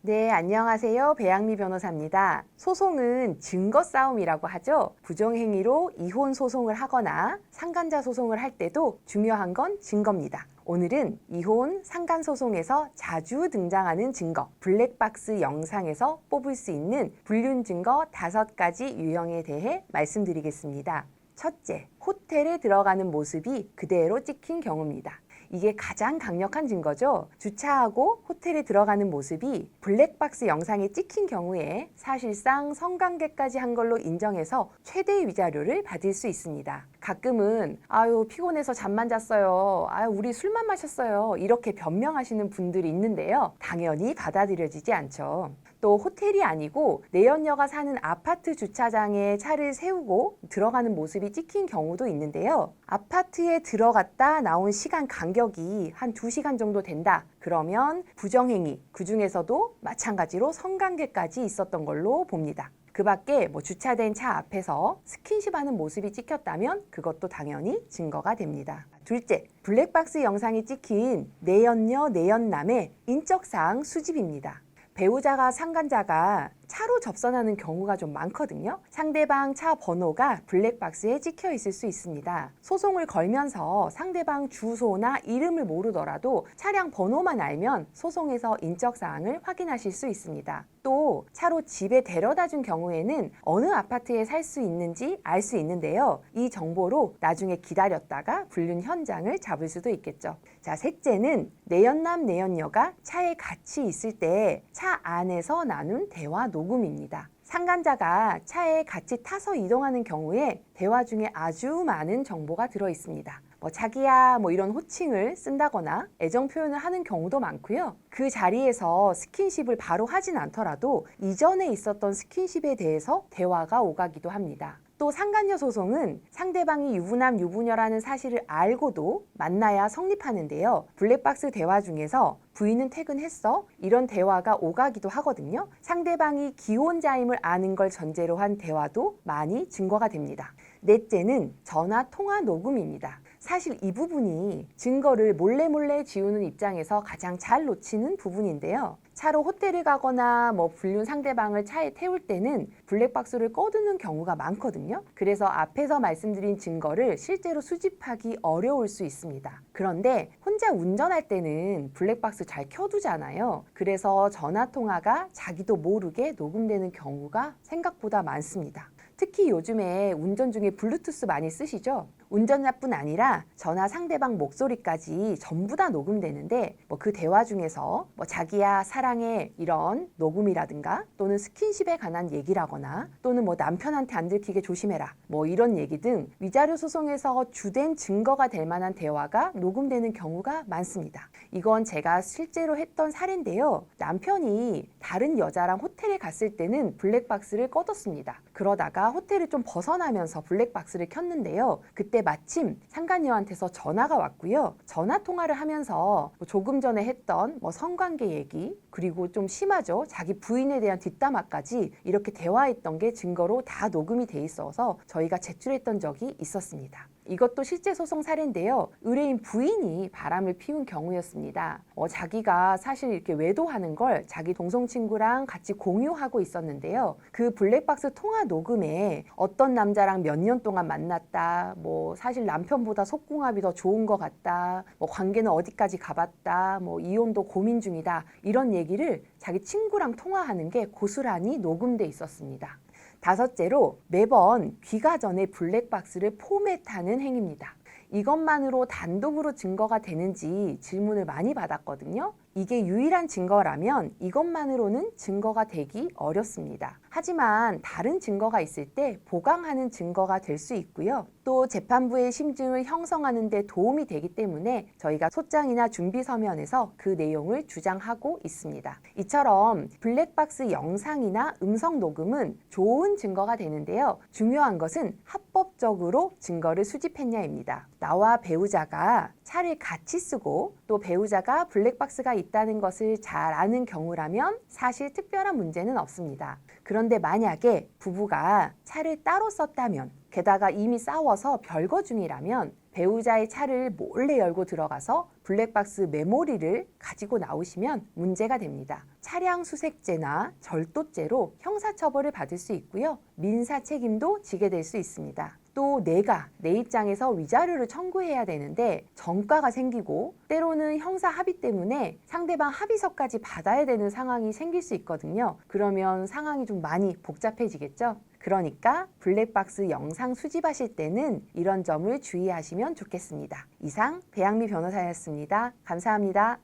네, 안녕하세요. 배양미 변호사입니다. 소송은 증거 싸움이라고 하죠. 부정행위로 이혼 소송을 하거나 상간자 소송을 할 때도 중요한 건 증거입니다. 오늘은 이혼, 상간 소송에서 자주 등장하는 증거, 블랙박스 영상에서 뽑을 수 있는 불륜 증거 5가지 유형에 대해 말씀드리겠습니다. 첫째, 호텔에 들어가는 모습이 그대로 찍힌 경우입니다. 이게 가장 강력한 증거죠. 주차하고 호텔에 들어가는 모습이 블랙박스 영상에 찍힌 경우에 사실상 성관계까지 한 걸로 인정해서 최대 위자료를 받을 수 있습니다. 가끔은 아유 피곤해서 잠만 잤어요. 아유 우리 술만 마셨어요. 이렇게 변명하시는 분들이 있는데요. 당연히 받아들여지지 않죠. 또 호텔이 아니고 내연녀가 사는 아파트 주차장에 차를 세우고 들어가는 모습이 찍힌 경우도 있는데요. 아파트에 들어갔다 나온 시간 간격이 한 2시간 정도 된다. 그러면 부정행위, 그중에서도 마찬가지로 성관계까지 있었던 걸로 봅니다. 그 밖에 주차된 차 앞에서 스킨십하는 모습이 찍혔다면 그것도 당연히 증거가 됩니다. 둘째, 블랙박스 영상이 찍힌 내연녀, 내연남의 인적사항 수집입니다. 배우자가 상간자가 차로 접선하는 경우가 좀 많거든요. 상대방 차 번호가 블랙박스에 찍혀 있을 수 있습니다. 소송을 걸면서 상대방 주소나 이름을 모르더라도 차량 번호만 알면 소송에서 인적사항을 확인하실 수 있습니다. 또 차로 집에 데려다 준 경우에는 어느 아파트에 살 수 있는지 알 수 있는데요. 이 정보로 나중에 기다렸다가 불륜 현장을 잡을 수도 있겠죠. 자, 셋째는 내연남, 내연녀가 차에 같이 있을 때 차 안에서 나눈 대화 녹음입니다. 상간자가 차에 같이 타서 이동하는 경우에 대화 중에 아주 많은 정보가 들어 있습니다. 자기야 이런 호칭을 쓴다거나 애정 표현을 하는 경우도 많고요. 그 자리에서 스킨십을 바로 하진 않더라도 이전에 있었던 스킨십에 대해서 대화가 오가기도 합니다. 또 상간녀 소송은 상대방이 유부남, 유부녀라는 사실을 알고도 만나야 성립하는데요. 블랙박스 대화 중에서 부인은 퇴근했어? 이런 대화가 오가기도 하거든요. 상대방이 기혼자임을 아는 걸 전제로 한 대화도 많이 증거가 됩니다. 넷째는 전화 통화 녹음입니다. 사실 이 부분이 증거를 몰래 지우는 입장에서 가장 잘 놓치는 부분인데요. 차로 호텔을 가거나 불륜 상대방을 차에 태울 때는 블랙박스를 꺼두는 경우가 많거든요. 그래서 앞에서 말씀드린 증거를 실제로 수집하기 어려울 수 있습니다. 그런데 혼자 운전할 때는 블랙박스 잘 켜두잖아요. 그래서 전화통화가 자기도 모르게 녹음되는 경우가 생각보다 많습니다. 특히 요즘에 운전 중에 블루투스 많이 쓰시죠? 운전자뿐 아니라 전화 상대방 목소리까지 전부 다 녹음되는데 그 대화 중에서 자기야 사랑해 이런 녹음이라든가 또는 스킨십에 관한 얘기라거나 또는 남편한테 안 들키게 조심해라 이런 얘기 등 위자료 소송에서 주된 증거가 될 만한 대화가 녹음되는 경우가 많습니다. 이건 제가 실제로 했던 사례인데요. 남편이 다른 여자랑 호텔에 갔을 때는 블랙박스를 꺼뒀습니다. 그러다가 호텔을 좀 벗어나면서 블랙박스를 켰는데요. 그때 마침 상간녀한테서 전화가 왔고요. 전화 통화를 하면서 조금 전에 했던 성관계 얘기 그리고 좀 심하죠. 자기 부인에 대한 뒷담화까지 이렇게 대화했던 게 증거로 다 녹음이 돼 있어서 저희가 제출했던 적이 있었습니다. 이것도 실제 소송 사례인데요. 의뢰인 부인이 바람을 피운 경우였습니다. 자기가 사실 이렇게 외도하는 걸 자기 동성 친구랑 같이 공유하고 있었는데요. 그 블랙박스 통화 녹음에 어떤 남자랑 몇 년 동안 만났다, 사실 남편보다 속궁합이 더 좋은 것 같다, 관계는 어디까지 가봤다, 이혼도 고민 중이다 이런 얘기를 자기 친구랑 통화하는 게 고스란히 녹음돼 있었습니다. 다섯째로 매번 귀가 전에 블랙박스를 포맷하는 행위입니다. 이것만으로 단독으로 증거가 되는지 질문을 많이 받았거든요. 이게 유일한 증거라면 이것만으로는 증거가 되기 어렵습니다. 하지만 다른 증거가 있을 때 보강하는 증거가 될 수 있고요. 또 재판부의 심증을 형성하는 데 도움이 되기 때문에 저희가 소장이나 준비 서면에서 그 내용을 주장하고 있습니다. 이처럼 블랙박스 영상이나 음성 녹음은 좋은 증거가 되는데요. 중요한 것은 합법적으로 증거를 수집했냐입니다. 나와 배우자가 차를 같이 쓰고 또 배우자가 블랙박스가 있다는 것을 잘 아는 경우라면 사실 특별한 문제는 없습니다. 그런데 만약에 부부가 차를 따로 썼다면, 게다가 이미 싸워서 별거 중이라면 배우자의 차를 몰래 열고 들어가서 블랙박스 메모리를 가지고 나오시면 문제가 됩니다. 차량 수색죄나 절도죄로 형사처벌을 받을 수 있고요. 민사 책임도 지게 될 수 있습니다. 또 내가 내 입장에서 위자료를 청구해야 되는데 전과가 생기고 때로는 형사 합의 때문에 상대방 합의서까지 받아야 되는 상황이 생길 수 있거든요. 그러면 상황이 좀 많이 복잡해지겠죠? 그러니까 블랙박스 영상 수집하실 때는 이런 점을 주의하시면 좋겠습니다. 이상 배양미 변호사였습니다. 감사합니다.